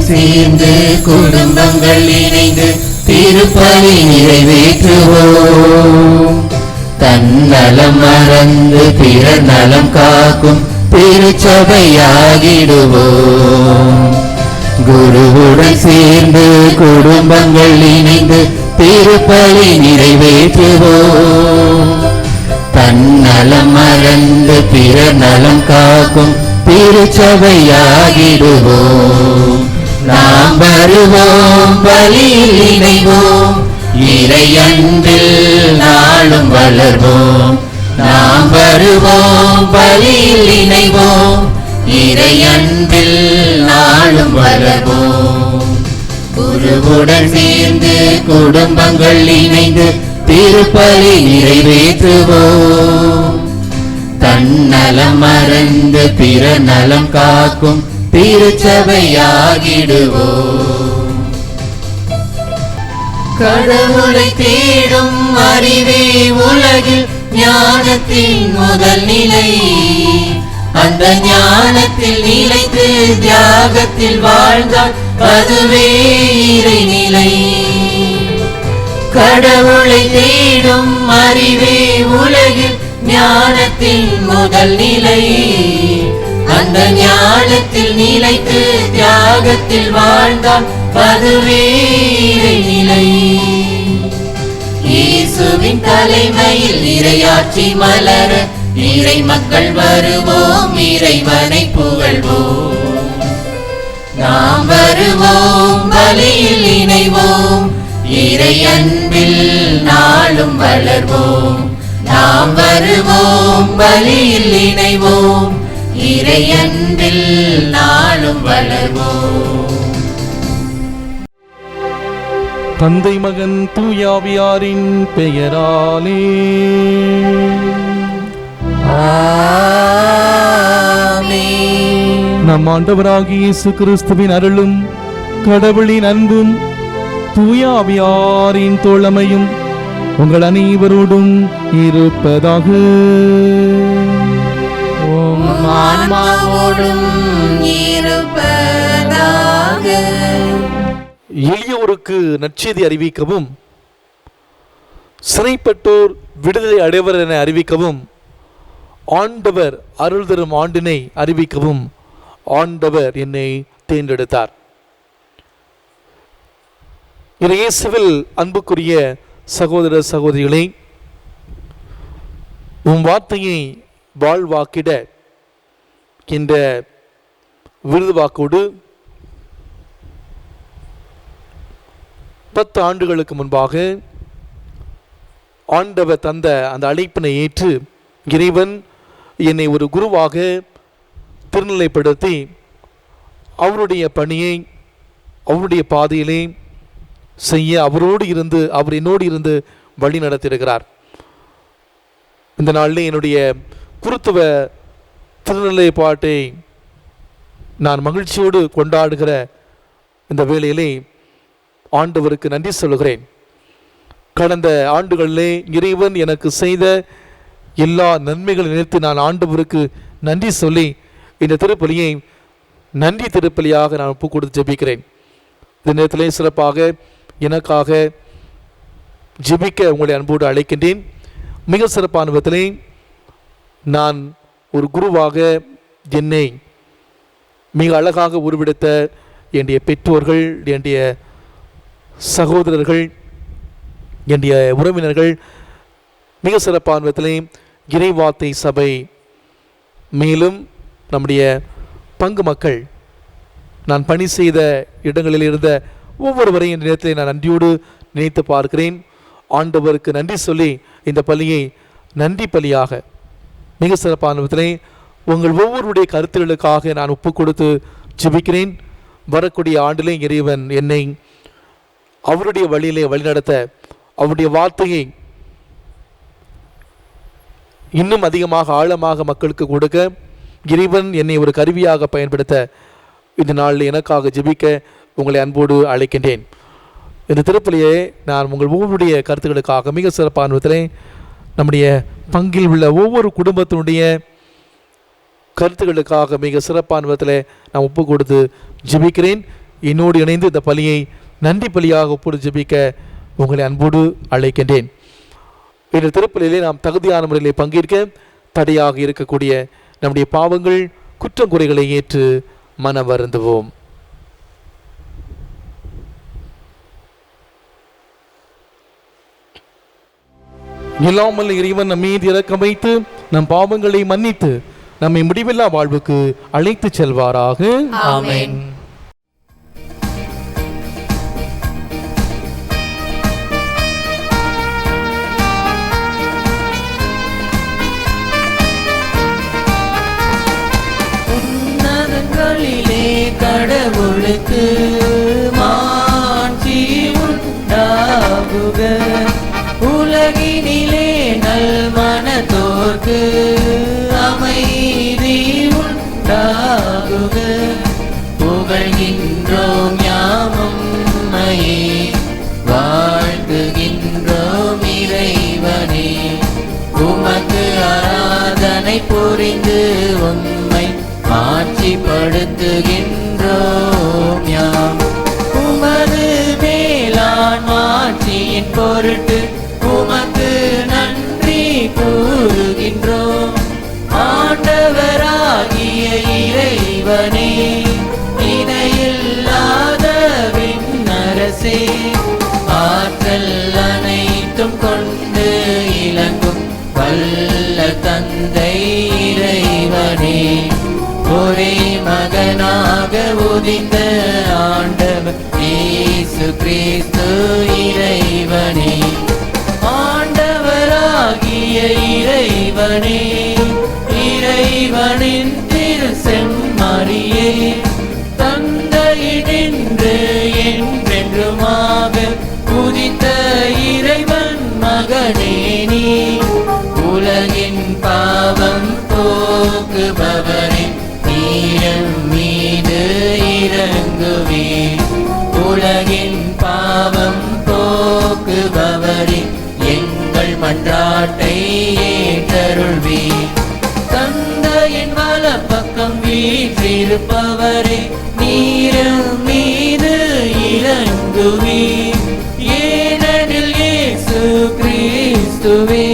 சேர்ந்து குடும்பங்கள் இணைந்து திருப்பலி நிறைவேற்றுவோம். தன்னலம் மறந்து பிறர் நலம் காக்கும் திருச்சபையாகிடுவோம். குருவுடன் சேர்ந்து குடும்பங்கள் இணைந்து திருப்பலி நிறைவேற்றுவோம். தன்னலம் மறந்து பிறர் நலம் காக்கும் திருச்சபையாகிடுவோம். நாம் வருவோம், பலியில் இணைவோம், இறை அன்பில் நாளும் வளர்வோம். நாம் வருவோம், பலியில் இணைவோம், இறை அன்பில் நாளும் வளர்வோம். குருவுடன் சேர்ந்து குடும்பங்கள் இணைந்து திருப்பலி நிறைவேற்றுவோம். தன்னலம் மறந்து பிறர் நலம் காக்கும் திருச்சபையாகிடுவோம். கடவுளை தேடும் அறிவே உலகில் ஞானத்தின் முதல் நிலை. அந்த ஞானத்தில் நிலைத்து தியாகத்தில் வாழ்ந்தால் அதுவே இறைநிலை. கடவுளை தேடும் அறிவே உலகில் ஞானத்தின் முதல் நிலை. அந்த ஞானத்தில் நிலைத்து தியாகத்தில் வாழ்ந்தால் அதுவே இறைநிலை. இயேசுவின் தலைமையில் இறையாட்சி மலர இறை மக்கள் வருவோம், இறைவனை புகழ்வோம். நாம் வருவோம், பலியில் இணைவோம், இறை அன்பில் நாளும் வளர்வோம். நாம் வருவோம், பலியில் இணைவோம், இறை அன்பில் நாளும் வளர்வோம். தந்தை மகன் தூயாவியாரின் பெயராலே ஆமென். நம் ஆண்டவராகிய இயேசு கிறிஸ்துவின் அருளும் கடவுளின் அன்பும் தூயாவியாரின் தோழமையும் உங்கள் அனைவரோடும் இருப்பதாக. உம் ஆன்மாவோடும் இருப்பதாக. எளியோருக்கு நற்செய்தி அறிவிக்கவும், சிறைப்பட்டோர் விடுதலை அடைவர் என அறிவிக்கவும், ஆண்டவர் அருள் தரும் ஆண்டினை அறிவிக்கவும் ஆண்டவர் என்னை தேர்ந்தெடுத்தார். இயேசுவில் அன்புக்குரிய சகோதர சகோதரிகளே, உம் வார்த்தையை வாழ்வாக்கிட என்ற விருதுவாக்கோடு 10 ஆண்டுகளுக்கு முன்பாக ஆண்டவர் தந்த அந்த அழைப்பினை ஏற்று இறைவன் என்னை ஒரு குருவாக திருநிலைப்படுத்தி அவருடைய பணியை அவருடைய பாதையிலே செய்ய அவர் என்னோடு இருந்து வழி நடத்தியிருக்கிறார். இந்த நாளில் என்னுடைய குருத்துவ திருநிலைப்பாட்டை நான் மகிழ்ச்சியோடு கொண்டாடுகிற இந்த வேளையிலே ஆண்டவருக்கு நன்றி சொல்லுகிறேன். கடந்த ஆண்டுகளிலே இறைவன் எனக்கு செய்த எல்லா நன்மைகளை நினைத்து நான் ஆண்டவருக்கு நன்றி சொல்லி இந்த திருப்பலியை நன்றி திருப்பலியாக நான் ஒப்பு கொடுத்து ஜெபிக்கிறேன். இந்த நேரத்திலே சிறப்பாக எனக்காக ஜெபிக்க உங்களை அன்போடு அழைக்கின்றேன். மிக சிறப்பான விதத்திலே நான் ஒரு குருவாக என்னை மிக அழகாக உருவெடுத்த என்னுடைய பெற்றோர்கள், என்னுடைய சகோதரர்கள், என்னுடைய உறவினர்கள், மிக சிறப்பான விதத்திலே இறைவார்த்தை சபை, மேலும் நம்முடைய பங்கு மக்கள், நான் பணி செய்த இடங்களில் இருந்த ஒவ்வொருவரையும் இந்த நேரத்தில் நான் நன்றியோடு நினைத்து பார்க்கிறேன். ஆண்டவருக்கு நன்றி சொல்லி இந்த பலியை நன்றி பலியாக மிக சிறப்பான விதத்திலே உங்கள் ஒவ்வொருடைய கருத்துகளுக்காக நான் ஒப்பு கொடுத்து ஜெபிக்கிறேன். வரக்கூடிய ஆண்டிலே இறைவன் என்னை அவருடைய வழியிலே வழிநடத்த, அவருடைய வார்த்தையை இன்னும் அதிகமாக ஆழமாக மக்களுக்கு கொடுக்க இறைவன் என்னை ஒரு கருவியாக பயன்படுத்த இந்த நாளில் எனக்காக ஜெபிக்க உங்களை அன்போடு அழைக்கின்றேன். இந்த திருப்பலியை நான் உங்கள் ஒவ்வொருடைய கருத்துக்களுக்காக மிக சிறப்பான விதத்திலே நம்முடைய பங்கில் உள்ள ஒவ்வொரு குடும்பத்தினுடைய கருத்துக்களுக்காக மிக சிறப்பான விதத்தில் நான் ஒப்பு கொடுத்து ஜெபிக்கிறேன். என்னோடு இணைந்து இந்த பலியை நன்றி பலியாக ஒப்புடு ஜெபிக்க உங்களை அன்போடு அழைக்கின்றேன். இந்த திருப்பலியிலே நாம் தகுதியான முறையிலே பங்கேற்க தடையாக இருக்கக்கூடிய நம்முடைய பாவங்கள் குற்றம் குறைகளை ஏற்று மன வருந்துவோம். இல்லாமல் இறைவன் நம் மீது இரக்கம் வைத்து நம் பாவங்களை மன்னித்து நம்மை முடிவில்லா வாழ்வுக்கு அழைத்து செல்வாராக. ஆமென். உன்னதங்களிலே கடவுளுக்கு மாட்சி உண்டாகுக. உலகினிலே நல் மனத்தோர்க்கு அமைதி உண்டாகுக. புகழ்கின்றோம் யாமும்மையே, வாழ்த்துகின்றோம் இறைவனே. உமக்கு ஆராதனை புரிந்து உம்மை ஆட்சிப்படுத்துகின்றோம் யாம். உமது மேலான் மாட்சியின் பொருட்டு உமக்கு நன்றி கூறுகின்றோம். ஆண்டவராகிய இறைவனே, இணையில்லாத விண்ணரசே, ஆற்றல் அனைத்தும் கொண்டு இலங்கும் வல்ல தந்தை இறைவனே, ஒரே மகனாக உதித்த ஆண்டவர் இயேசு கிறிஸ்து இறைவனே. ஆண்டவராகிய இறைவனே, இறைவனின் திரு செம்மறியே, தந்தையினின்று என்றென்றுமாக உதித்த இறைவன் மகனே நீ. உலகின் பாவம் போக்குபவரே, நீரம் மீது இறங்குவே. உலகின் பாவம் போக்குபவரே, எங்கள் மன்றாட்டை ஏற்றருள்வே. தந்தையின் வலப்பக்கம் வீற்றிருப்பவரே, நீரம் மீது இறங்குவே. ஏனெனில் இயேசு கிறிஸ்துவே,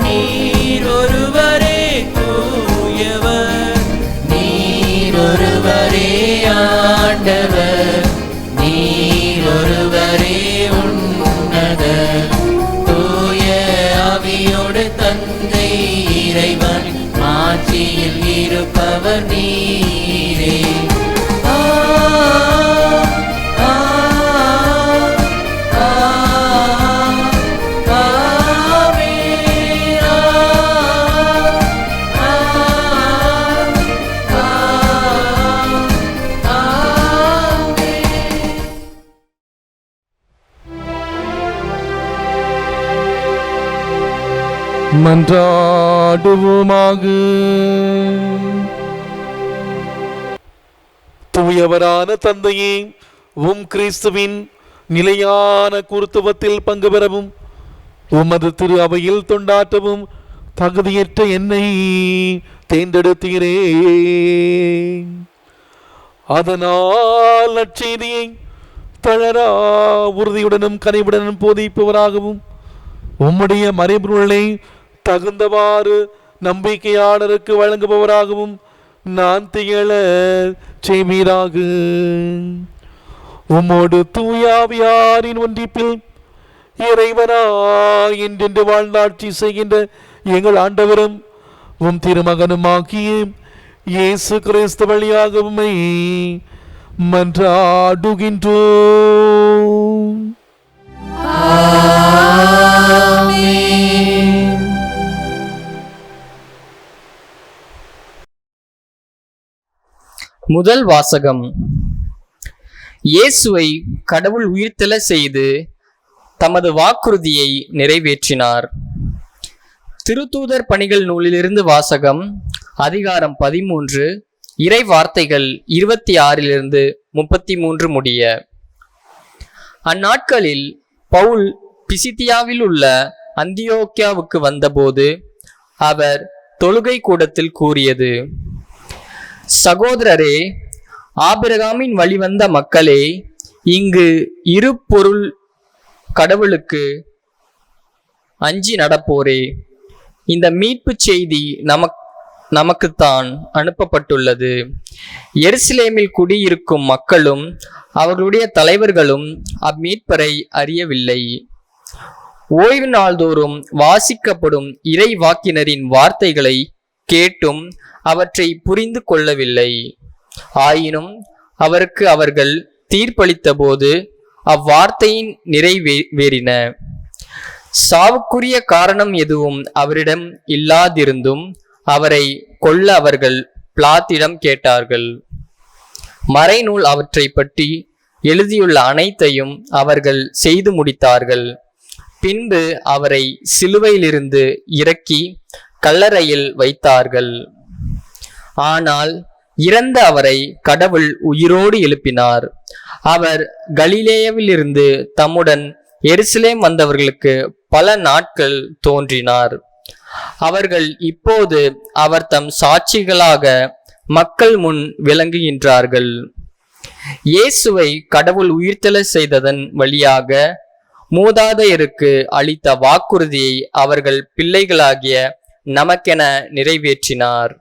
நீர் ஒருவரே தூயவர், நீர் ஒருவரே ஆண்டவர், நீர் ஒருவரே உன்னதர். தூய ஆவியோடு தந்தை இறைவன் ஆட்சியில் இருப்பவர் நீரே. மன்றாடுவோமாக. தூயவரான தந்தையே, கிறிஸ்துவின் நிலையான குருத்துவத்தில் பங்கு பெறவும் உமது திரு அவையில் தொண்டாற்றவும் தகுதியற்ற என்னை தேர்ந்தெடுத்தீரே. அதனால் நற்செய்தியை தளரா உறுதியுடனும் கனிவுடனும் போதிப்பவராகவும் உம்முடைய மறைபொருளை தகுந்தவாறு நம்பிக்கையாளருக்கு வழங்குபவராகவும் நான் திகழ செய்வீராக. உம்மோடு தூயாவியாரின் ஒன்றிப்பில் இறைவனாய் என்றென்று வாழ்ந்தாட்சி செய்கின்ற எங்கள் ஆண்டவரும் உம் திருமகனுமாகிய இயேசு கிறிஸ்து வழியாக உம்மை மன்றாடுகின்றோம். முதல் வாசகம். இயேசுவை கடவுள் உயிர்த்தெழ செய்து தமது வாக்குறுதியை நிறைவேற்றினார். திருத்தூதர் பணிகள் நூலிலிருந்து வாசகம். அதிகாரம் 13, இறை வார்த்தைகள் 26 33 முடிய. அந்நாட்களில் பவுல் பிசிதியாவில் உள்ள அந்தியோக்கியாவுக்கு வந்தபோது அவர் தொழுகை கூடத்தில் கூறியது: சகோதரரே, ஆபிரகாமின் வழிவந்த மக்களே, இங்கு இரு பொருள் கடவுளுக்கு அஞ்சி நடப்போரே, இந்த மீட்பு செய்தி நமக்குத்தான் அனுப்பப்பட்டுள்ளது. எருசலேமில் குடியிருக்கும் மக்களும் அவர்களுடைய தலைவர்களும் அம்மீட்பரை அறியவில்லை. ஓய்வு நாள்தோறும் வாசிக்கப்படும் இறை வாக்கினரின் வார்த்தைகளை கேட்டும் அவற்றை புரிந்து கொள்ளவில்லை. ஆயினும் அவருக்கு அவர்கள் தீர்ப்பளித்த போது அவ்வார்த்தையின் நிறைவேறின. சாவுக்குரிய காரணம் எதுவும் அவரிடம் இல்லாதிருந்தும் அவரை கொல்ல அவர்கள் பிலாத்திடம் கேட்டார்கள். மறைநூல் அவற்றை பற்றி எழுதியுள்ள அனைத்தையும் அவர்கள் செய்து முடித்தார்கள். பின்பு அவரை சிலுவையிலிருந்து இறக்கி கல்லறையில் வைத்தார்கள். ஆனால் இறந்த அவரை கடவுள் உயிரோடு எழுப்பினார். அவர் கலிலேயாவிலிருந்து தம்முடன் எருசலேம் வந்தவர்களுக்கு பல நாட்கள் தோன்றினார். அவர்கள் இப்போது அவர் தம் சாட்சிகளாக மக்கள் முன் விளங்குகின்றார்கள். இயேசுவை கடவுள் உயிர்த்தெழ செய்ததன் வழியாக மூதாதையருக்கு அளித்த வாக்குறுதியை அவர்கள் பிள்ளைகளாகிய நமக்கென நிறைவேற்றினார்.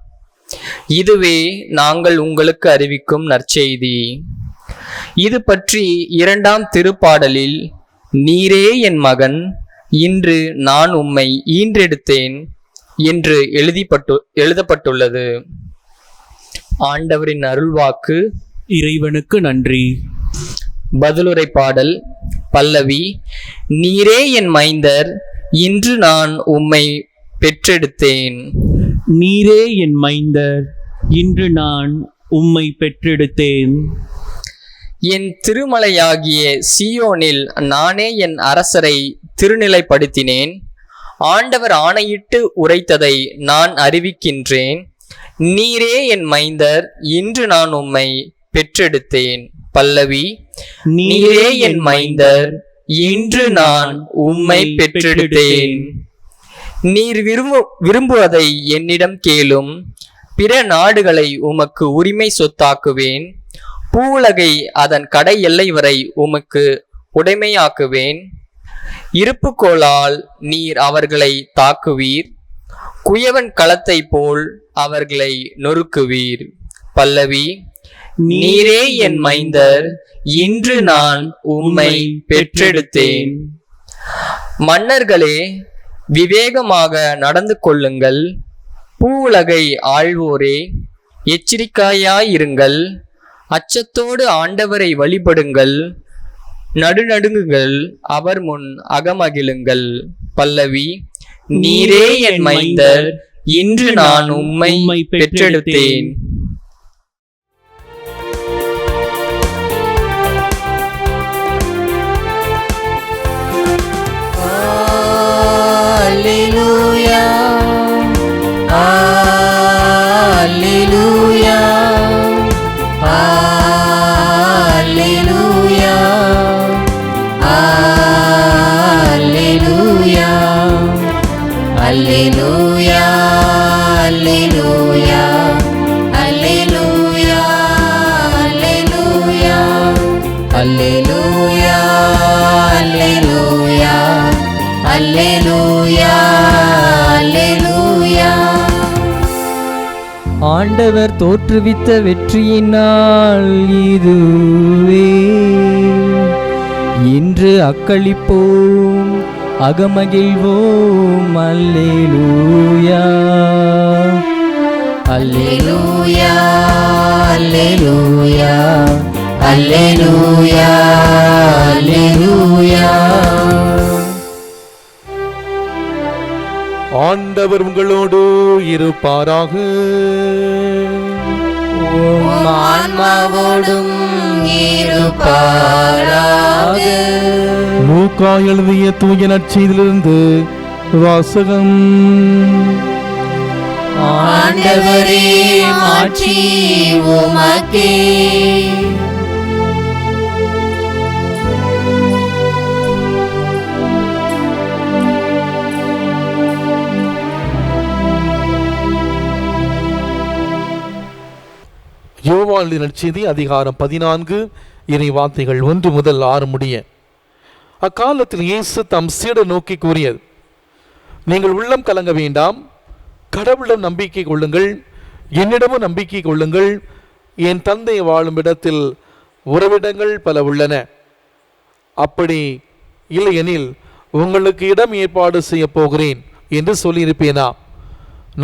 இதுவே நாங்கள் உங்களுக்கு அறிவிக்கும் நற்செய்தி. இது பற்றி 2ஆம் திருப்பாடலில், நீரே என் மகன், இன்று நான் உம்மை ஈன்றெடுத்தேன் என்று எழுதப்பட்டுள்ளது. ஆண்டவரின் அருள்வாக்கு. இறைவனுக்கு நன்றி. பதிலுரை பாடல். பல்லவி. நீரே என் மைந்தர், இன்று நான் உம்மை பெற்றெடுத்தேன். நீரே என் மைந்தர், இன்று நான் உம்மை பெற்றெடுத்தேன். என் திருமலையாகிய சீயோனில் நானே என் அரசரை திருநிலைப்படுத்தினேன். ஆண்டவர் ஆணையிட்டு உரைத்ததை நான் அறிவிக்கின்றேன். நீரே என் மைந்தர், இன்று நான் உம்மை பெற்றெடுத்தேன். பல்லவி. நீரே என் மைந்தர், இன்று நான் உம்மை பெற்றெடுத்தேன். நீர் விரும்புவதை என்னிடம் கேளும். பிற நாடுகளை உமக்கு உரிமை சொத்தாக்குவேன். பூவுலகை அதன் கடை எல்லை வரை உமக்கு உடைமையாக்குவேன். இருப்புக்கோளால் நீர் அவர்களை தாக்குவீர். குயவன் களத்தை போல் அவர்களை நொறுக்குவீர். பல்லவி. நீரே என் மைந்தர், இன்று நான் உம்மை பெற்றெடுத்தேன். மன்னர்களே, விவேகமாக நடந்து கொள்ளுங்கள். பூவுலகை ஆள்வோரே, எச்சரிக்கையாயிருங்கள். அச்சத்தோடு ஆண்டவரை வழிபடுங்கள். நடுநடுங்குங்கள், அவர் முன் அகமகிழுங்கள். பல்லவி. நீரே என் மைந்தர், இன்று நான் உம்மை பெற்றெடுத்தேன். Alleluia, Alleluia, Alleluia, Alleluia, Alleluia, Alleluia, Alleluia, Alleluia, Alleluia, Alleluia, Alleluia, Alleluia. ஆண்டவர் தோற்றுவித்த வெற்றியினால் இதுவே. இன்று அக்களிப்போம், அகமகிழ்வோம். அல்லேலூயா, அல்லேலூயா, அல்லேலூயா, அல்லேலூயா, அல்லேலூயா. ஆண்டவர் உங்களோடு இருப்பாராக. உம் ஆன்மாவோடும் இருப்பாராக. லூக்கா எழுதிய தூய நற்செய்தியிலிருந்து வாசகம். ஆண்டவரே, மாட்சி உமக்கே. யோவான் நற்செய்தி அதிகாரம் 14 இறை வார்த்தைகள் 1 முதல் 6 முடிய. அக்காலத்தில் இயேசு தம் சீடர் நோக்கி கூறியது, நீங்கள் உள்ளம் கலங்க வேண்டாம், கடவுளிடம் நம்பிக்கை கொள்ளுங்கள், என்னிடமும் நம்பிக்கை கொள்ளுங்கள். என் தந்தை வாழும் இடத்தில் உறவிடங்கள் பல உள்ளன. அப்படி இல்லையெனில் உங்களுக்கு இடம் ஏற்பாடு செய்ய போகிறேன் என்று சொல்லியிருப்பேனா?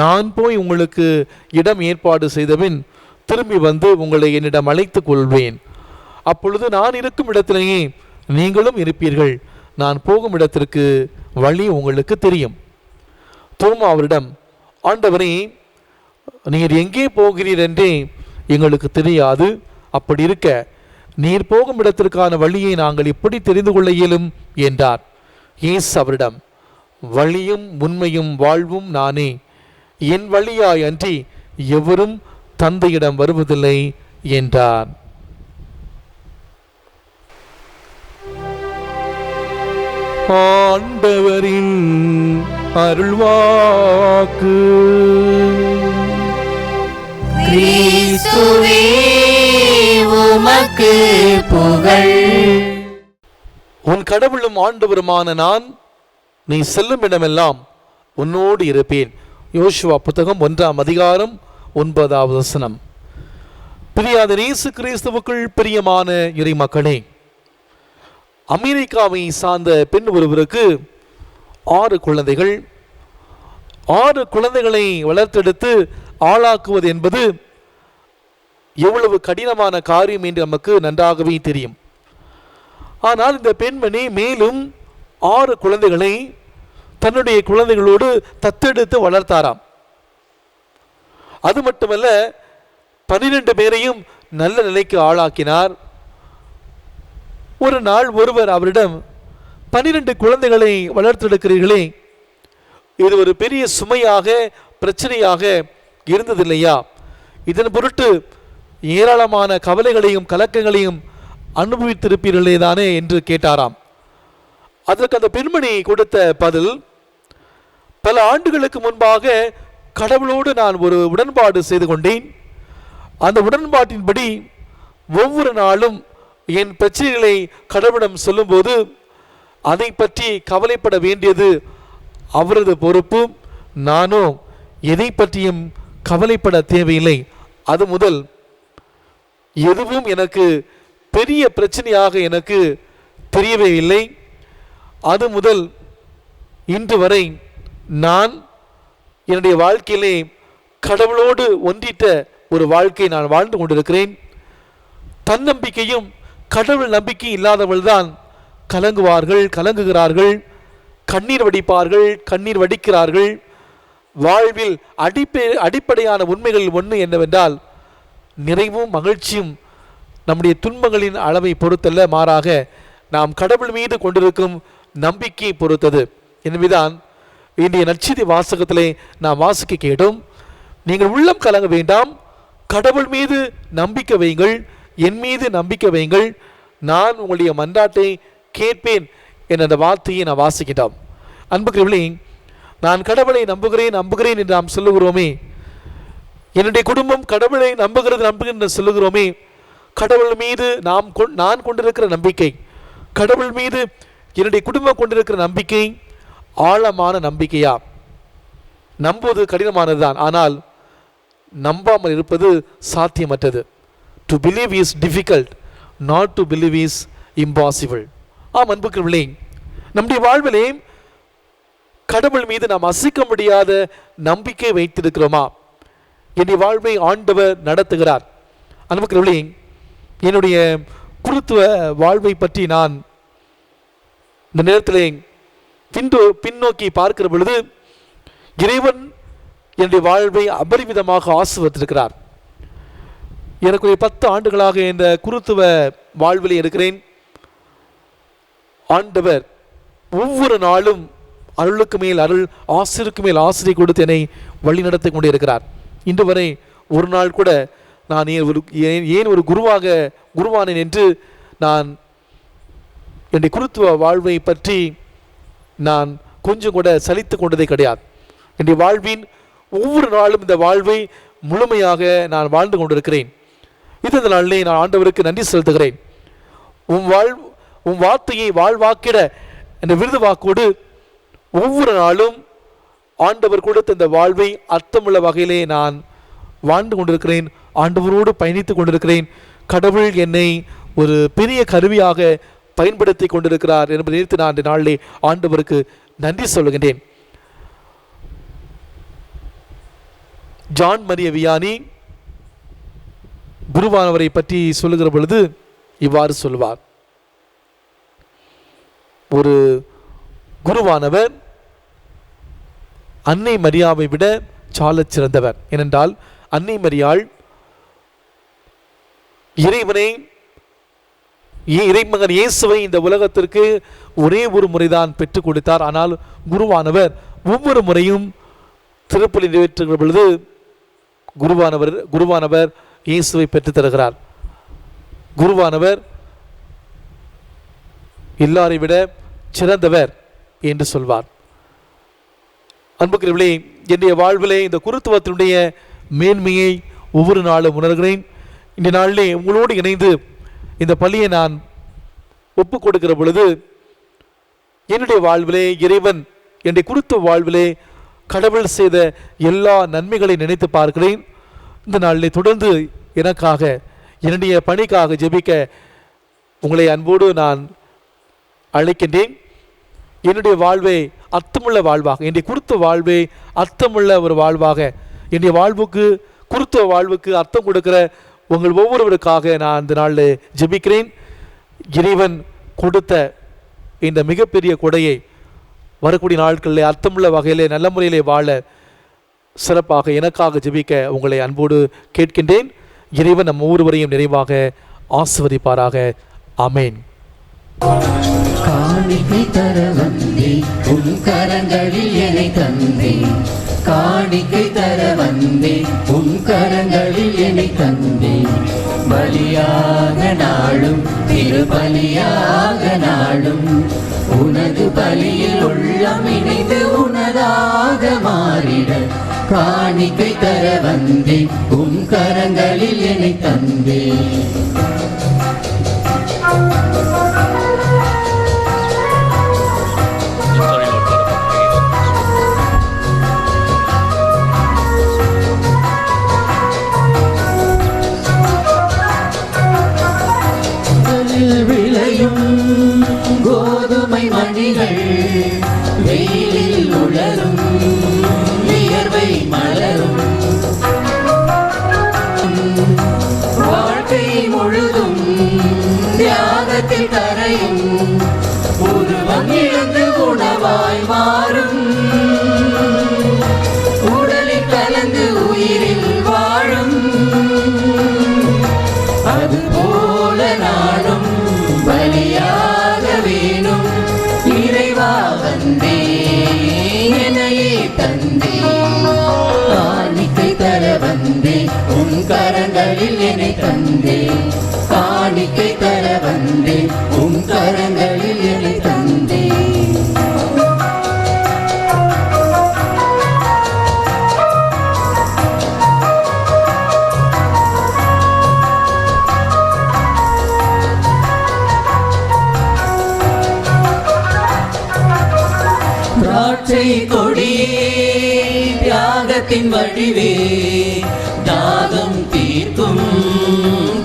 நான் போய் உங்களுக்கு இடம் ஏற்பாடு செய்தபின் திரும்பி வந்து உங்களை என்னிடம் அழைத்து கொள்வேன். அப்பொழுது நான் இருக்கும் இடத்திலேயே நீங்களும் இருப்பீர்கள். நான் போகும் இடத்திற்கு வழி உங்களுக்கு தெரியும். தோமா அவரிடம், ஆண்டவரே, நீர் எங்கே போகிறீர் என்றே எங்களுக்கு தெரியாது. அப்படி இருக்க நீர் போகும் இடத்திற்கான வழியை நாங்கள் எப்படி தெரிந்து கொள்ள இயலும் என்றார். இயேசு அவரிடம், வழியும் உண்மையும் வாழ்வும் நானே. என் வழியாய் அன்றி எவரும் தந்தையிடம் வருவதில்லை என்றார். ஆண்டவரின் அருள்வாக்கு. கிறிஸ்துவே உமக்கு புகழ். உன் கடவுளும் ஆண்டவருமான நான் நீ செல்லும் இடமெல்லாம் உன்னோடு இருப்பேன். யோசுவா புத்தகம் 1ஆம் அதிகாரம் 9வது வசனம். பிரியாத இயேசு கிறிஸ்துவுக்குள் பிரியமான இறை மக்களே, அமெரிக்காவை சார்ந்த பெண் ஒருவருக்கு 6 குழந்தைகள். 6 குழந்தைகளை வளர்த்தெடுத்து ஆளாக்குவது என்பது எவ்வளவு கடினமான காரியம் என்று நமக்கு நன்றாகவே தெரியும். ஆனால் இந்த பெண்மணி மேலும் 6 குழந்தைகளை தன்னுடைய குழந்தைகளோடு தத்தெடுத்து வளர்த்தாராம். அது மட்டுமல்ல, 12 பேரையும் நல்ல நிலைக்கு ஆளாக்கினார். ஒரு நாள் ஒருவர் அவரிடம், 12 குழந்தைகளை வளர்த்தெடுக்கிறீர்களே, இது ஒரு பெரிய சுமையாக பிரச்சனையாக இருந்ததில்லையா? இதன் பொருட்டு ஏராளமான கவலைகளையும் கலக்கங்களையும் அனுபவித்திருப்பீர்களே தானே என்று கேட்டாராம். அதற்கு அந்த பெண்மணி கொடுத்த பதில், பல ஆண்டுகளுக்கு முன்பாக கடவுளோடு நான் ஒரு உடன்பாடு செய்து கொண்டேன். அந்த உடன்பாட்டின்படி ஒவ்வொரு நாளும் என் பிரச்சனைகளை கடவுளிடம் சொல்லும்போது அதை பற்றி கவலைப்பட வேண்டியது அவரது பொறுப்பு. நானோ எதை பற்றியும் கவலைப்பட தேவையில்லை. அது முதல் எதுவும் எனக்கு பெரிய பிரச்சனையாக எனக்கு தெரியவே இல்லை. அது முதல் இன்று வரை நான் என்னுடைய வாழ்க்கையிலே கடவுளோடு ஒன்றிட்ட ஒரு வாழ்க்கை நான் வாழ்ந்து கொண்டிருக்கிறேன். தன்னம்பிக்கையும் கடவுள் நம்பிக்கை இல்லாதவர்கள் தான் கலங்குவார்கள், கலங்குகிறார்கள், கண்ணீர் வடிப்பார்கள், கண்ணீர் வடிக்கிறார்கள். வாழ்வில் அடிப்படையான உண்மைகள் ஒன்று என்னவென்றால், நிறைவும் மகிழ்ச்சியும் நம்முடைய துன்பங்களின் அளவை பொறுத்தல்ல, மாறாக நாம் கடவுள் மீது கொண்டிருக்கும் நம்பிக்கை பொறுத்தது. எனவேதான் இன்றைய நற்செய்தி வாசகத்திலே நாம் வாசிக்க கேட்டோம், நீங்கள் உள்ளம் கலங்க வேண்டாம், கடவுள் மீது நம்பிக்கை வையுங்கள், என் மீது நம்பிக்கை வையுங்கள், நான் உங்களுடைய மன்றாட்டை கேட்பேன் என்ற வார்த்தையை நான் வாசிக்கிட்டோம். அன்புக்குரியவர்களே, நான் கடவுளை நம்புகிறேன் என்று நாம் சொல்லுகிறோமே, என்னுடைய குடும்பம் கடவுளை நம்புகிறேன் என்று சொல்லுகிறோமே, கடவுள் மீது நான் கொண்டிருக்கிற நம்பிக்கை, கடவுள் மீது என்னுடைய குடும்பம் கொண்டிருக்கிற நம்பிக்கை ஆழமான நம்பிக்கையா? நம்புவது கடினமானதுதான், ஆனால் நம்பாமல் இருப்பது சாத்தியமற்றது. To believe is difficult, not to believe is impossible. ஆம் அன்புக்குரியவர்களே, நம்முடைய வாழ்விலே கடவுள் மீது நாம் அசைக்க முடியாத நம்பிக்கை வைத்திருக்கிறோமா? என்னுடைய வாழ்வை ஆண்டவர் நடத்துகிறார். அன்புக்குரியவர்களே, என்னுடைய குருத்துவ வாழ்வை பற்றி நான் இந்த நேரத்திலே பின்னோக்கி பார்க்கிற பொழுது, இறைவன் என்னுடைய வாழ்வை அபரிமிதமாக ஆசீர்வதித்திருக்கிறார். எனக்கு 10 ஆண்டுகளாக இந்த குருத்துவ வாழ்வில் இருக்கிறேன். ஆண்டவர் ஒவ்வொரு நாளும் அருளுக்கு மேல் அருள், ஆசிரியருக்கு மேல் ஆசிரியை கொடுத்து என்னை வழி நடத்தி கொண்டே இருக்கிறார். இன்று வரை ஒரு நாள் கூட நான் ஏன் ஒரு குருவானேன் என்று நான் என்னுடைய குருத்துவ வாழ்வை பற்றி நான் கொஞ்சம் கூட சலித்து கொண்டதே கிடையாது. என்னுடைய வாழ்வின் ஒவ்வொரு நாளும் இந்த வாழ்வை முழுமையாக நான் வாழ்ந்து கொண்டிருக்கிறேன். இந்த நாளிலே நான் ஆண்டவருக்கு நன்றி செலுத்துகிறேன். உம் வார்த்தையை வாழ்வாக்கிட என்ற விருது வாக்கோடு ஒவ்வொரு நாளும் ஆண்டவர் கொடுத்த இந்த வாழ்வை அர்த்தமுள்ள வகையிலே நான் வாழ்ந்து கொண்டிருக்கிறேன். ஆண்டவரோடு பயணித்து கொண்டிருக்கிறேன். கடவுள் என்னை ஒரு பெரிய கருவியாக பயன்படுத்தி கொண்டிருக்கிறார் என்பதை நினைத்து நான் இந்த நாளிலே ஆண்டவருக்கு நன்றி சொல்லுகின்றேன். ஜான் மரிய வியானி குருவானவரை பற்றி சொல்லுகிற பொழுது இவ்வாறு சொல்வார். ஒரு குருவானவர் அன்னை மரியாவை விட சாலச் சிறந்தவர். ஏனென்றால் அன்னை மரியாள் இறைமகன் இயேசுவை இந்த உலகத்திற்கு ஒரே ஒரு முறைதான் பெற்றுக் கொடுத்தார். ஆனால் குருவானவர் ஒவ்வொரு முறையும் திருப்பலி நிறைவேற்றுகிற பொழுது குருவானவர் இயேசுவை பெற்றுத் தருகிறார். குருவானவர் எல்லாரை விட சிறந்தவர் என்று சொல்வார். அன்புக்குரியவர்களே, என்னுடைய வாழ்விலே இந்த குருத்துவத்தினுடைய மேன்மையை ஒவ்வொரு நாளும் உணர்கிறேன். இந்த நாளிலே உங்களோடு இணைந்து இந்த பள்ளியை நான் ஒப்புக் கொடுக்கிற பொழுது என்னுடைய வாழ்விலே இறைவன் என்னுடைய குருத்துவ வாழ்விலே கடவுள் செய்த எல்லா நன்மைகளை நினைத்து பார்க்கிறேன். இந்த நாளிலே தொடர்ந்து எனக்காக என்னுடைய பணிக்காக ஜெபிக்க உங்களை அன்போடு நான் அழைக்கின்றேன். என்னுடைய வாழ்வை அர்த்தமுள்ள வாழ்வாக, என்னுடைய குருத்துவ வாழ்வை அர்த்தமுள்ள ஒரு வாழ்வாக, என்னுடைய வாழ்வுக்கு குருத்துவ வாழ்வுக்கு அர்த்தம் கொடுக்கிற உங்கள் ஒவ்வொருவருக்காக நான் இந்த நாளில் ஜெபிக்கிறேன். இறைவன் கொடுத்த இந்த மிகப்பெரிய கொடையை வரக்கூடிய நாட்களில் அர்த்தமுள்ள வகையிலே நல்ல முறையிலே வாழ சிறப்பாக எனக்காக ஜெபிக்க உங்களை அன்போடு கேட்கின்றேன். இறைவன் நம் ஒவ்வொருவரையும் நிறைவாக ஆசீர்வதிப்பாராக. ஆமேன். காணிக்கை தர வந்தேன் உன் கரங்களில் என்னை தந்தேன். காணிக்கை தர வந்தேன் உன் கரங்களில் என்னை தந்தேன். பலியாக நாளும் திருபலியாக நாளும் உனது பலியில் உள்ளம் இணைந்து உனதாக மாறிட காணிக்கை தர வந்தேன் உன் கரங்களில் என்னை தந்தேன். விளையும் கோதுமை மணிகள் வெயிலில் உலரும் வியர்வை மலரும். வாழ்க்கை முழுதும் தியாகத்தில் கரையும் உருவம் இழந்து உணவாய் மாறும். உடலில் கலந்து உயிரில் வாழும் அதுபோல நானும் பலியாக வேணும். இறைவா வந்தே என்னையே தந்தே காணிக்கை தர வந்தே உன் கரங்களில் என்னை தந்தே. காணிக்கை தர வந்தே உன் கரங்களில் என்னை தந்தே. திராட்சை கொடியே தியாகத்தின் வடிவே தாகம் தீர்க்கும்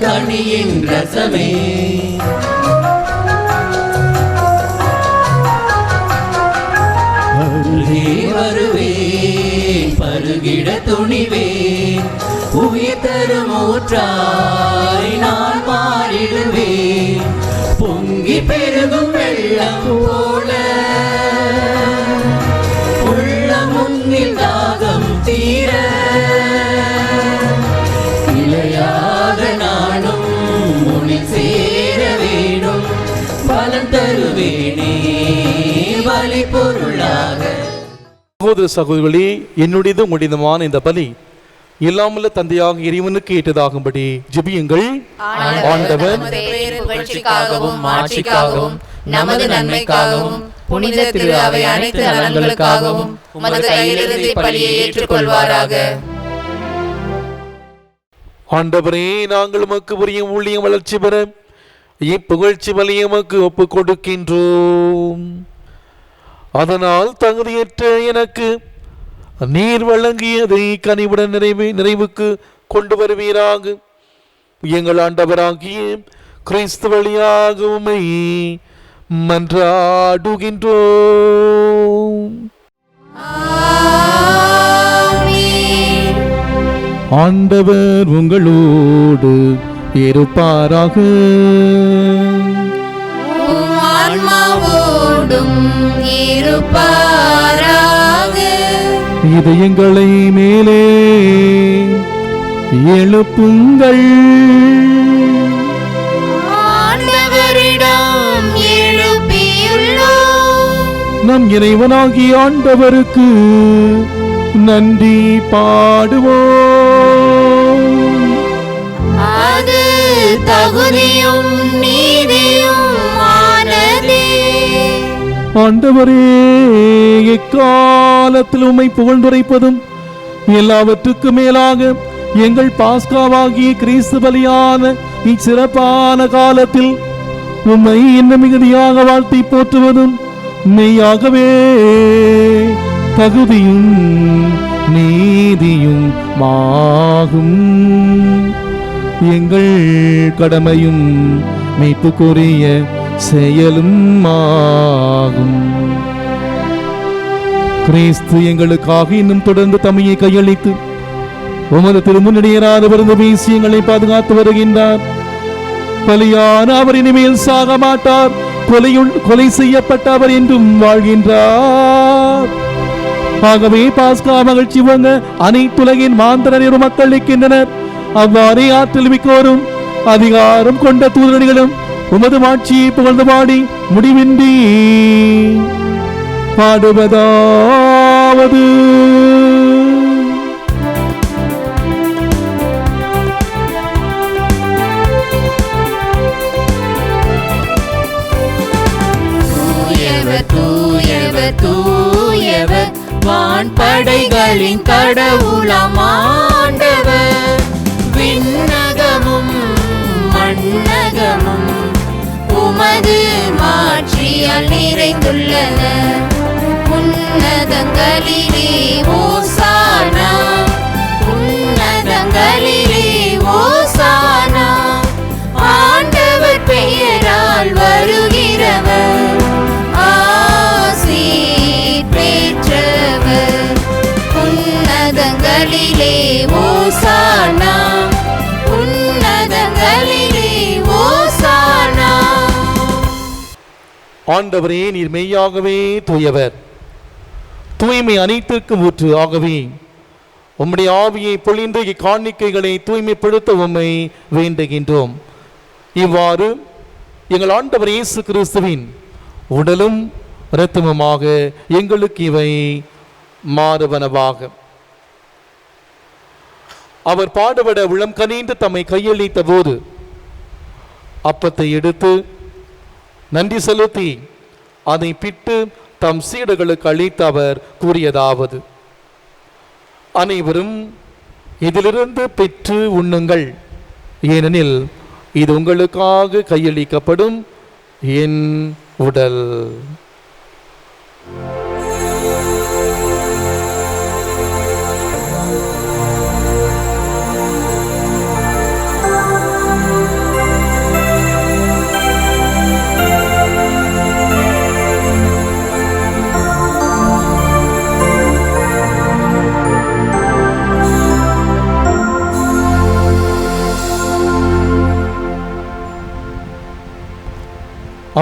கனியின் ரசமே. அருகே வருவேன் பருகிட துணிவேன் உயிர் தரும் ஊற்றாய் நான் மாறிடுவேன். பொங்கி பெருகும் வெள்ளம் போல தாகம் தீர இளையாக நானும் முனில் சேர வேணும். பலன் தருவேனே பலி பொருளாக. சகோதர சகோதரிகளே, என்னுடையது உங்களுடையதுமான இந்த பலி எல்லாமல்ல தந்தையாக இறைவனுக்கு ஏற்றதாகும்படி ஜெபியுங்கள். ஆண்டவர் புகழ்ச்சிக்காகவும் மாட்சிக்காகவும் நமது நன்மைக்காகவும் புனித திரு அவை அனைத்து நலன்களுக்காகவும் உமது கையிலிருந்து பலியை ஏற்றுக்கொள்வாராக. ஆண்டவரே, நாங்கள் உமக்கு புரியும் ஊழியம் வளர்ச்சி பெற இப்புகழ்ச்சி பலியை உமக்கு ஒப்புக் கொடுக்கின்றோம். அதனால் தகுதியற்ற எனக்கு நீர் வழங்கியதை கனிவுடன் நிறைவுக்கு கொண்டு வருவீராக. எங்கள் ஆண்டவராகிய கிறிஸ்து வழியாக உம்மை மன்றாடுகின்றோம். ஆண்டவர் உங்களோடு இருப்பாராக. ஆன்மாவோடும் இருப்பாராக. இதயங்களை மேலே எழுப்புங்கள். ஆண்டவரிடம் எழுப்பியுள்ளோம். நம் இறைவனாகிய ஆண்டவருக்கு நன்றி பாடுவோம். அது தகுதியும் நீதியும் ஆனதே. ஆண்டவரே, எக்காலத்தில் உம்மை புகழ்ந்துரைப்பதும் எல்லாவற்றுக்கும் மேலாக எங்கள் பாஸ்காவாகிய கிறிஸ்து பலியான இச்சிறப்பான காலத்தில் உம்மை இன்னும் மிகுதியாக வாழ்த்தி போற்றுவதும் மெய்யாகவே தகுதியும் நீதியும் ஆகும். எங்கள் கடமையும் மீட்புக்குரிய செயலும் ஆகும். கிறிஸ்து எங்களுக்காக இன்னும் தொடர்ந்து தம்மையை கையளித்து உமது திருமுன்னணியராத விருந்து வீசி எங்களை பாதுகாத்து வருகின்றார். பலியான அவர் இனிமேல் சாக மாட்டார். கொலை செய்யப்பட்ட அவர் என்றும் வாழ்கின்றார். ஆகவே பாஸ்கா மகிழ்ச்சி வங்க அனைத்துலகின் மாந்தரர் மக்கள் நிற்கின்றனர். அவ்வாறே ஆற்றல் மிக்கோரும் அதிகாரம் கொண்ட தூதரடிகளும் உமது மாட்சியை புகழ்ந்து பாடி முடிவின்றி பாடுவதாவது: தூயவர் தூயவர் தூயவர் வான்படைகளின் கடவுளாம் ஆண்டவர். விண்ணகமும் மண்ணகமும் உமது மாட்சியால் நிறைந்துள்ளன. உன்னதங்களிலே ஓசானா, உன்னதங்களிலே ஓசானா. ஆண்டவர் பெயரால் வருகிறவர் ஆசீர் பெற்றவர். உன்னதங்களிலே ஓசானா, உன்னதங்களிலே ஓசானா. ஆண்டவரே, நீர் மெய்யாகவே தூயவர், தூய்மை அனைத்திற்கும் ஊற்று. ஆகவே உம்முடைய ஆவியை பொழிந்து இக்காணிக்கைகளை தூய்மைப்படுத்த உம்மை வேண்டுகின்றோம். இவ்வாறு எங்கள் ஆண்டவர் இயேசு கிறிஸ்துவின் உடலும் இரத்தமுமாக எங்களுக்கு இவை மாறுவனவாக. அவர் பாடுபட உளம் கனிந்து தம்மை கையளித்த போது அப்பத்தை எடுத்து நன்றி செலுத்தி அதை பிட்டு தம் சீடர்களுக்கு அளித்து அவர் கூறியதாவது: அனைவரும் இதிலிருந்து பெற்று உண்ணுங்கள், ஏனெனில் இது உங்களுக்காக கையளிக்கப்படும் என் உடல்.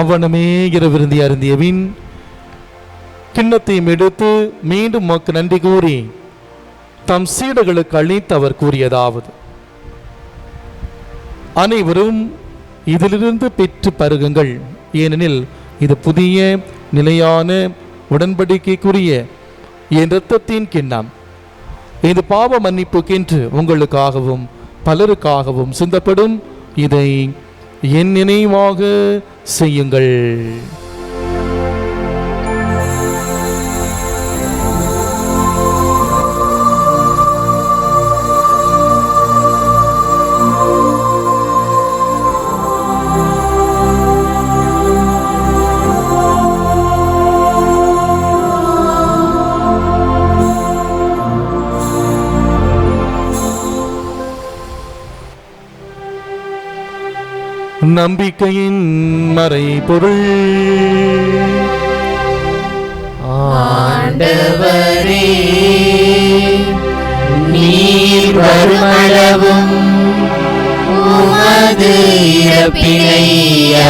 அவ்வனமே இரவிருந்தி அருந்தியவின் கிண்ணத்தையும் எடுத்து மீண்டும் உமக்கு நன்றி கூறி தம் சீடர்களுக்கு அளித்து அவர் கூறியதாவது: அனைவரும் இதிலிருந்து பெற்று பருகுங்கள், ஏனெனில் இது புதிய நிலையான உடன்படிக்கைக்குரிய என் இரத்தத்தின் கிண்ணம். இது பாவ மன்னிப்புக்கென்று உங்களுக்காகவும் பலருக்காகவும் சிந்தப்படும். இதை என் நினைவாக செய்யுங்கள். நம்பிக்கையின் மறைபொருள். ஆண்டவரே, நீர் வருமளவும் உமது இறப்பினை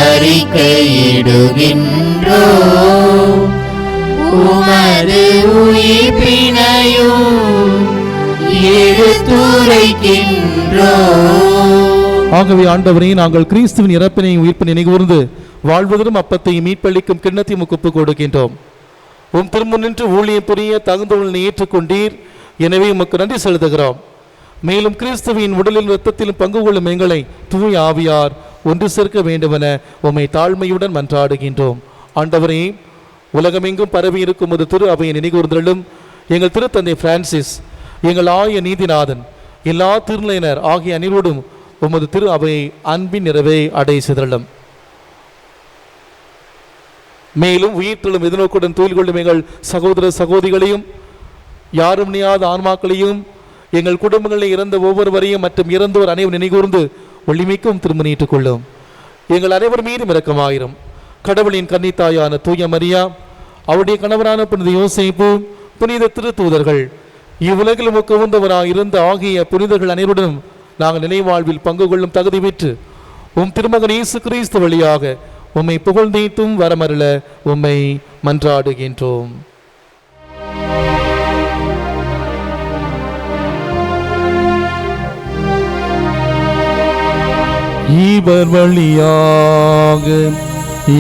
அறிக்கையிடுகின்றோ, உமது உயிர்ப்பினையும் எடுத்துரைக்கின்றோ. ஆகவே ஆண்டவரே, நாங்கள் கிறிஸ்துவின் இறப்பினையும் உயிர்ப்பினை நினைவுகூர்ந்து வாழ்வதற்கும் அப்பத்தையும் மீட்பளிக்கும் கிண்ணத்தையும் ஒப்புக் கொடுக்கின்றோம். உம் திரும்ப நின்று ஊழியம் புரிய தகுந்தவர்களை ஏற்றுக்கொண்டீர். எனவே உமக்கு நன்றி செலுத்துகிறோம். மேலும் கிறிஸ்துவின் உடலில் இரத்தத்திலும் பங்கு கொள்ளும் எங்களை தூய ஆவியார் ஒன்று சேர்க்க வேண்டுமென உம்மை தாழ்மையுடன் மன்றாடுகின்றோம். ஆண்டவரே, உலகமெங்கும் பரவி இருக்கும் ஒரு திரு அவையை நினைகூர்ந்தலும் எங்கள் திருத்தந்தை பிரான்சிஸ், எங்கள் ஆய நீதிநாதன், எல்லா திருநிலையினர் ஆகிய அனைவரோடும் உமது திரு அவையை அன்பின் நிறைவை அடைய செய்தலும். மேலும் உயிர்த்தெழும் எதிர்நோக்குடன் தொழில் கொள்ளும் எங்கள் சகோதர சகோதரிகளையும், யாரும் நியாத ஆன்மாக்களையும், எங்கள் குடும்பங்களில் இறந்த ஒவ்வொருவரையும் மற்றும் இறந்தோர் அனைவரும் நினைகூர்ந்து ஒளிமிக்கும் திருமணிட்டுக் கொள்ளும். எங்கள் அனைவர் மீதும் இரக்கமாயிரும். கடவுளின் கன்னித்தாயான தூய மரியா, அவருடைய கணவரான புனித யோசேப்பு, புனித திருத்தூதர்கள், இவ்வுலகில் உகந்தவராக இருந்த ஆகிய புனிதர்கள் அனைவருடனும் நாங்கள் நினைவாழ்வில் பங்கு கொள்ளும் தகுதி பெற்று உம் திருமகன் இயேசு கிறிஸ்து வழியாக உம்மை புகழ்ந்தீத்தும் வரமருள உம்மை மன்றாடுகின்றோம். இவர் வழியாக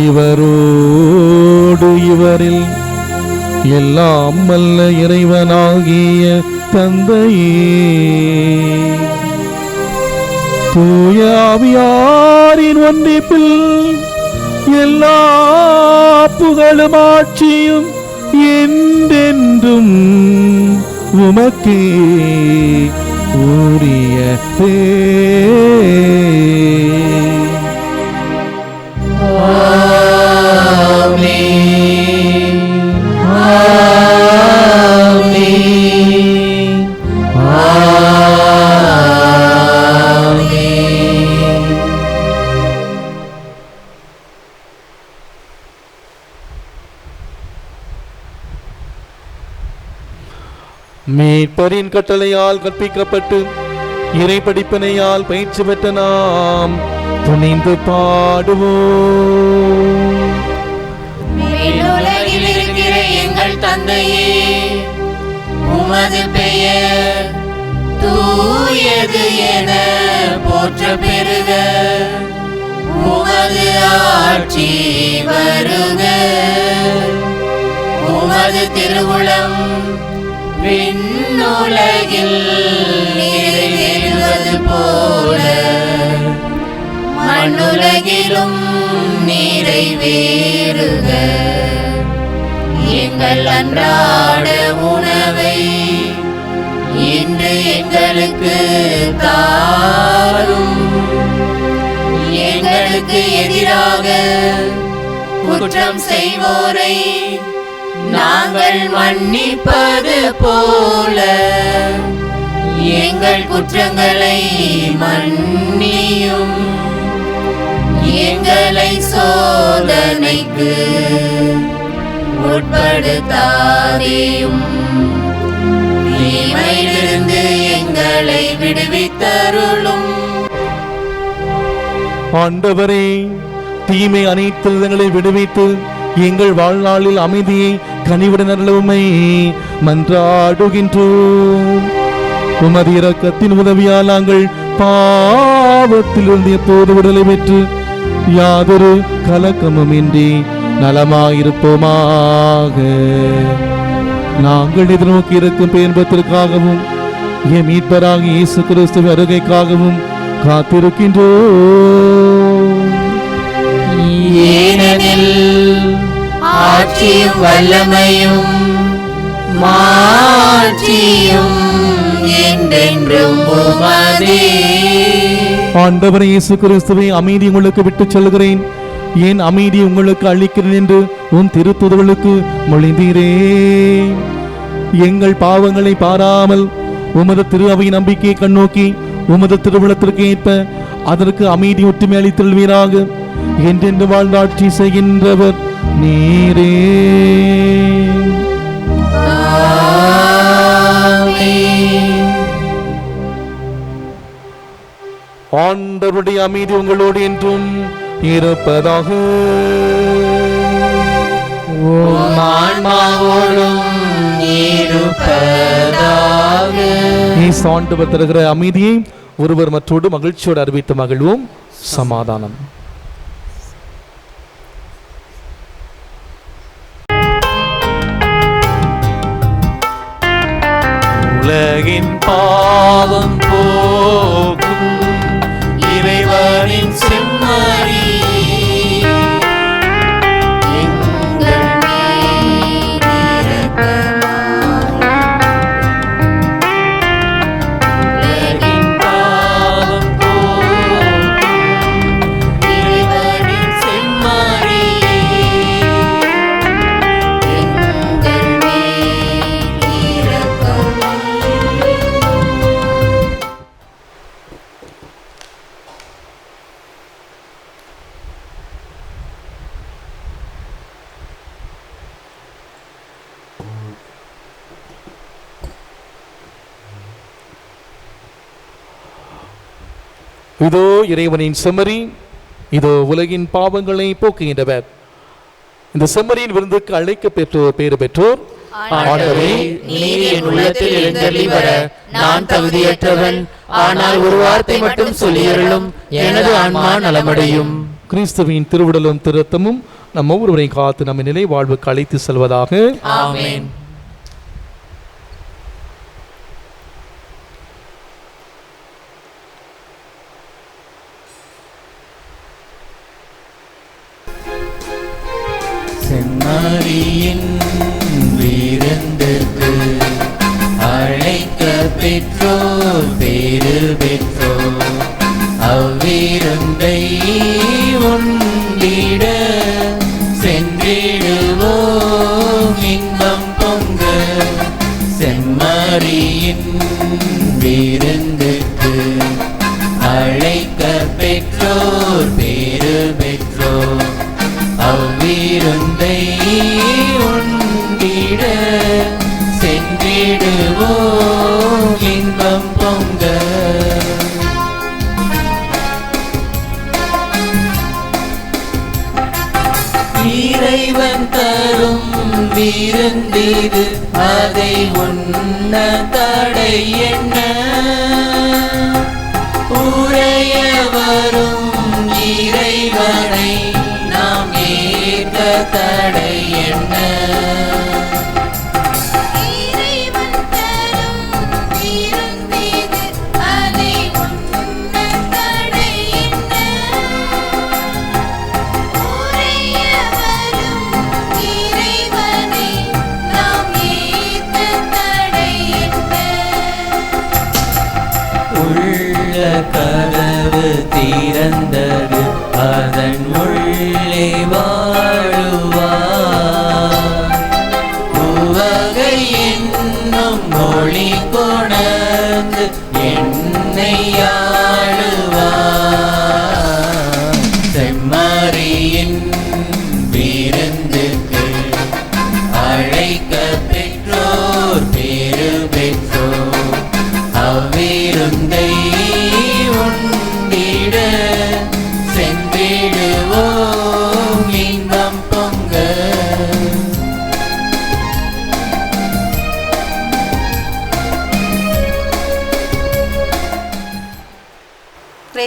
இவரோடு இவரில் எல்லாம் வல்ல இறைவனாகிய தந்தையே, தூய ஆவியாரின் ஒன்றிப்பில் எல்லா புகழும் ஆட்சியும் என்றென்றும் உமக்கே உரியதே. மீட்பரின் கட்டளையால் கற்பிக்கப்பட்டு இறை படிப்பினையால் பயிற்சி பெற்ற நாம் துணிந்து பாடுவோம். மேலுலகில் இருக்கிற எங்கள் தந்தையே, உமது பெயர் தூயது என போற்ற பெறுக. உமது ஆட்சி வருக. உமது திருவுளம் விண்ணுலகில் நிறைவேறுவது போல மண்ணுலகிலும் நிறைவேறுக. எங்கள் அன்றாட உணவை இன்று எங்களுக்கு தாரும். எங்களுக்கு எதிராக குற்றம் செய்வோரை நாங்கள் மன்னிப்பது போல எங்கள் குற்றங்களை மன்னியும். எங்களை சோதனைக்கு உட்படுத்தாதேயும், தீமையிலிருந்து எங்களை விடுவித்தருளும். ஆண்டவரே, தீமை அனைத்து எங்களை விடுவித்து எங்கள் வாழ்நாளில் அமைதியை கனிவுடன் அருளுமை மன்றாடுகின்றோம். உமது இரக்கத்தின் உதவியால் நாங்கள் பாவத்திலிருந்து எப்போது விடுதலை பெற்று யாதொரு கலக்கமும் இன்றி நலமாயிருப்போமாக. நாங்கள் எதிர்நோக்கி இருக்கும் பேன்பத்திற்காகவும் என் மீட்பராகிய இயேசு கிறிஸ்துவின் வருகைக்காகவும் காத்திருக்கின்றோம். ஏனெனில் ஆட்சியும் வல்லமையும் மாட்சியும் என்றென்றும் உமதே. ஆண்டவர் இயேசு கிறிஸ்துவை அமைதி உங்களுக்கு விட்டுச் செல்கிறேன், என் அமைதி உங்களுக்கு அளிக்கிறேன் என்று உன் திருத்துதர்களுக்கு மொழிந்தீரே. எங்கள் பாவங்களை பாராமல் உமது திரு அவை நம்பிக்கையை கண்ணோக்கி உமது திருவுளத்திற்கு ஏற்ப அதற்கு அமைதி ஒற்றுமை அளித்தல்வீராக. என்றென்று வாழ்ந்தாட்சி செய்கின்றவர் நீரே. ஆண்டவருடைய அமைதி உங்களோடு என்றும் இருப்பதாக. ஆன்மாவோடும் இருப்பதாக. ஆண்டவர் தருகிற அமைதியை ஒருவர் மற்றோடு மகிழ்ச்சியோடு அறிவித்து மகிழ்வோம். சமாதானம். உலகின் பாவம் போக்கும் இறைவனின் செம்மறி இதோ இறைவனின் செம்மறி, இதோ உலகின் பாவங்களை போக்குகின்றவர். இந்த செம்மறியின் விருந்துக்கு அழைக்க பெற்றோர் பேறு பெற்றோர். ஆண்டவரே, நீர் என் உள்ளத்தில் எழுந்தருளி வர நான் தகுதியற்றவன். ஆனால் ஒரு வார்த்தை மட்டும் சொல்லியருளும், எனது ஆன்மா நலமடையும். கிறிஸ்துவின் திருவுடலும் திருத்தமும் நம் ஒவ்வொருவரையும் காத்து நம்ம நிலை வாழ்வுக்கு அழைத்து செல்வதாக. ஆமென். செம்மறியின் விருந்திற்கு அழைக்க பெற்றோர் பேறு பெற்றோர். அவ்விருந்தை உண்டிட சென்றிடுவோம் இன்பம் பொங்க. செம்மறியின் விருந்திற்கு அழைக்க பெற்றோர் பேறு பெற்றோர். அவ்விருந்தை உண்டிட சென்றிடுவோம் இன்பம் பொங்க. இறைவன் தரும் விருந்திது, அதை உண்ண தடை என்ன? உரைய வரும் இறைவனை நாம் ஏற்க தடை என்ன? கதவு திறந்தது, அதன் உள்ளே வாழுவார். உவகை என்னும் மொழி கொணர்ந்து என்னை ஆளுவார். செம்மறியின் விருந்துக்கு அழைக்க பெற்றோர் பேறு பெற்றோர். அவ்விருந்தை உண்டிட சென்றிடுவோம் இன்பம் பொங்க.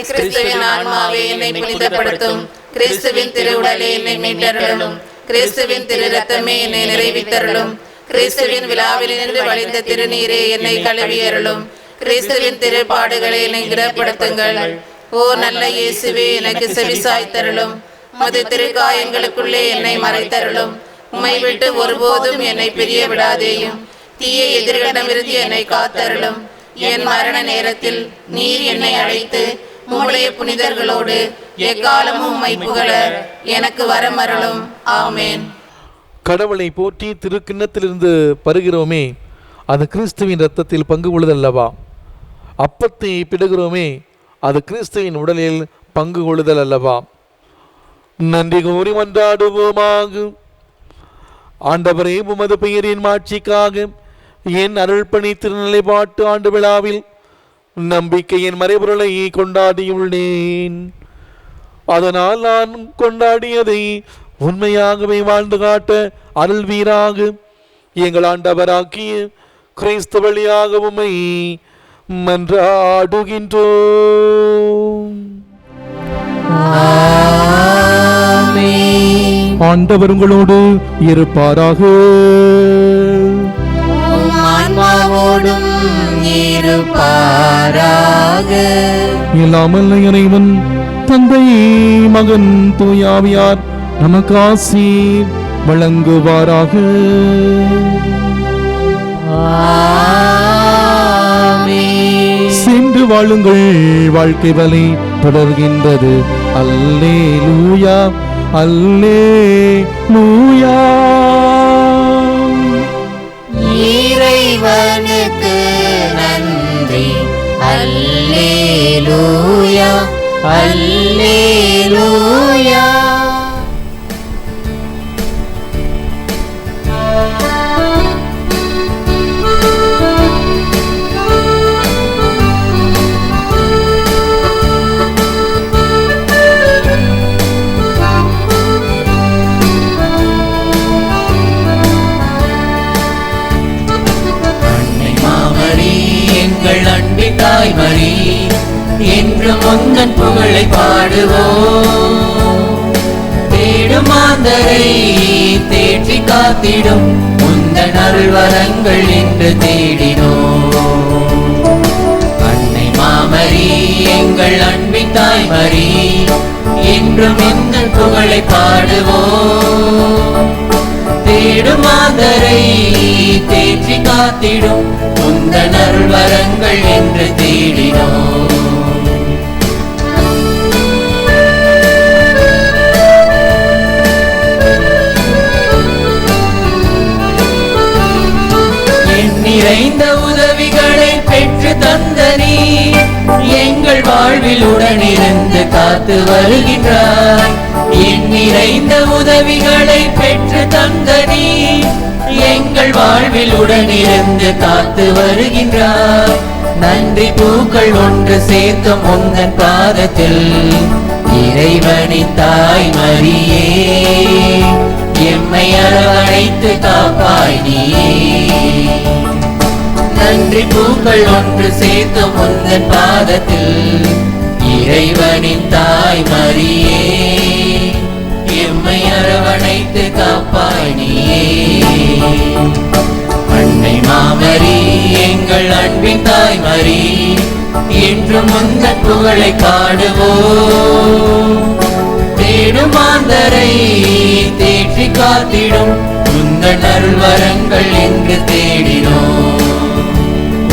கிறிஸ்துவின் ஆன்மாவே என்னை புனிதப்படுத்தும். கிறிஸ்துவின் திருவுடலே என்னை மீட்டருளும். கிறிஸ்துவின் திரு ரத்தமே என்னை நிறைவித்தருளும். கிறிஸ்துவின் விழாவில் நின்று வழிந்த திருநீரே என்னை கழுவியருளும். கிறிஸ்துவின் திருப்பாடுகளை என்னை திடப்படுத்துங்கள். ஓ நல்ல இயேசுவே, எனக்கு செவிசாய்த்தருளும். மது திருக்காயங்களுக்குள்ளே என்னை மறைத்தருளும். உம்மை விட்டு ஒருபோதும் என்னை பிரிய விடாதேயும். தீய எதிர்களிடமிருந்து என்னை காத்தருளும். என் மரண நேரத்தில் நீர் என்னை அழைத்து உம்முடைய புனிதர்களோடு எக்காலமும் உம்மை புகழ எனக்கு வரமருளும். ஆமேன். கடவுளை போற்றி திருக்கிண்ணத்திலிருந்து பருகிறோமே, அது கிறிஸ்துவின் இரத்தத்தில் பங்கு கொள்ளுதல்லவா? அப்பத்தை பிடுகிறோமே, அது கிறிஸ்துவின் உடலில் பங்கு கொள்ளுதல் அல்லவா? நன்றி கூறி மன்றாடுவோமாக. ஆண்டவரே, உமது பெயரின் மாட்சிக்காக என் அருள்பணி திருநிலைப்பாட்டு ஆண்டு விழாவில் நம்பிக்கையின் மறைபொருளை கொண்டாடியுள்ளேன். அதனால் நான் கொண்டாடியதை உண்மையாகவே வாழ்ந்து காட்ட அருள்வீராக. எங்கள் ஆண்டவராகிய கிறிஸ்து வழியாக உம்மை மன்றாடுகின்றோம். ஆண்டவர் உங்களோடு இருப்பாராக. ஆன்மாவோடும் இருப்பாராக. இல்லாமல் இறைவன் தந்தை, மகன், தூயாவியார் நமக்கு ஆசி வழங்குவாராக. சென்று வாழுங்கள், வாழ்க்கை வலை தொடர்கின்றது. அல்லேலூயா, அல்லேலூயா. இறைவனுக்கு நன்றி. அல்லேலூயா, அல்லேலூயா. தாய்மரி என்று முந்தன் புகழை பாடுவோம். தேடும் மாந்தரை தேற்றி காத்திடும் முந்தன் அருள்வரங்கள் என்று தேடினோம். அன்னை மாமரி எங்கள் அன்பின் தாய்மரி என்றும் முந்தன் புகழை பாடுவோம். தேடும் மாந்தரை தேற்றி காத்திடும் முந்தன் அருள்வரங்கள் என்று தேடினோம். நிறைந்த உதவிகளை பெற்று தந்த நீ எங்கள் வாழ்வில் உடனிருந்து காத்து வருகின்றாய். என் நிறைந்த உதவிகளை பெற்று தந்த நீ எங்கள் வாழ்வில் உடனிருந்து காத்து வருகின்றாய். நன்றி பூக்கள் ஒன்று சேர்த்தும் உந்தன் பாதத்தில் இறைவனின் தாய் மரியே எம்மை அரவணைத்து காப்பாய் நீயே. நன்றி பூக்கள் ஒன்று சேர்த்தும் உந்தன் பாதத்தில் இறைவனின் தாய் மரியே எம்மை அரவணைத்து காப்பாய் நீயே. அன்னை மாமரி எங்கள் அன்பின் தாய்மரி என்றும் முந்தன் புகழை பாடுவோம். தேடும் மாந்தரை தேற்றி காத்திடும் உந்தன் அருள்வரங்கள் என்று தேடினோம்.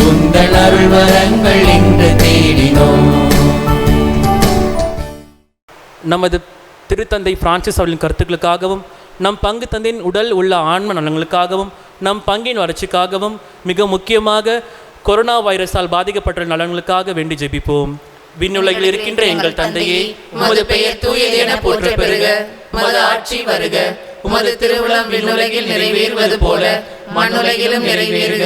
உந்தன் அருள்வரங்கள் என்று தேடினோம். நமது திருத்தந்தை பிரான்சிஸ் அவர்களின் கருத்துக்களுக்காகவும் நம் பங்கு தந்தையின் உடல் உள்ள ஆன்ம நலன்களுக்காகவும் நம் பங்கின் வளர்ச்சிக்காகவும் மிக முக்கியமாக கொரோனா வைரஸால் பாதிக்கப்பட்ட நலன்களுக்காக வேண்டி ஜெபிப்போம். விண்ணுலகில் இருக்கின்ற எங்கள் தந்தையே, உமது பெயர் தூயது என போற்ற பெறுக. உமது ஆட்சி வருக. உமது திருவுளம் விண்ணுலகில் நிறைவேறுவது போல மண்ணுலகிலும் நிறைவேறுக.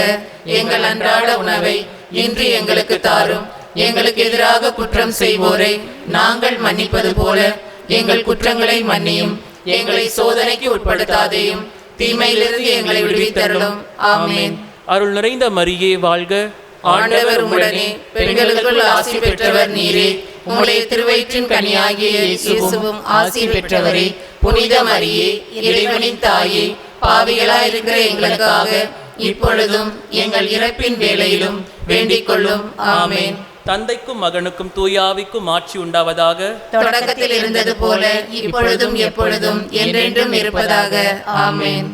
எங்கள் அன்றாட உணவை இன்று எங்களுக்கு தாரும். எங்களுக்கு எதிராக குற்றம் செய்வோரை நாங்கள் மன்னிப்பது போல எங்கள் குற்றங்களை மன்னியும். எங்களை சோதனைக்கு உட்படுத்தாதேயும், தீமையிலிருந்து எங்களை விடுவித்தருளும். ஆமென். அருள் நிறைந்த மரியே வாழ்க. ஆண்டவர் உம்முடனே, பெண்களுக்குள் ஆசி பெற்றவர் நீரே. உம்முடைய திருவயிற்றின் கனியாகிய இயேசுவும் ஆசி பெற்றவரே. புனித மரியே, இறைவனின் தாயே, பாவிகளாயிருக்கிற எங்களுக்காக இப்பொழுதும் எங்கள் இறப்பின் வேளையிலும் வேண்டிக் கொள்ளும். ஆமென். தந்தைக்கும் மகனுக்கும் தூயாவிக்கும் ஆட்சி உண்டாவதாக. தொடக்கத்தில் இருந்தது போல இப்பொழுதும் எப்பொழுதும் என்றென்றும் இருப்பதாக. ஆமென்.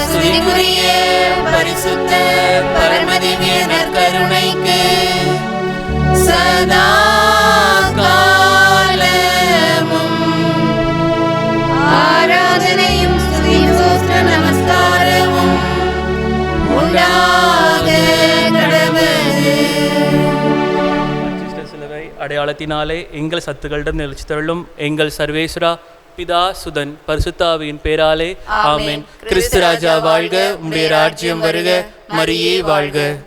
ஸ்துதிக்குரிய பரிசுத்த பரமதிவே நற்கருணைக்கு சதா காலமும் ஆராதனையும் ஸ்துதியும் ஸ்தோத்திர நமஸ்காரமும் உண்டாக கடவுளே. அடையாளத்தினாலே எங்கள் சத்துக்களிடம் நிலைச்சு தருளும். எங்கள் சர்வேஸ்வரா, பிதா, சுதன், பரிசுத்தாவியின் பேராலே ஆமென். கிறிஸ்து ராஜா வாழ்க, உம்முடைய ராஜ்யம் வருக, மரியே வாழ்க.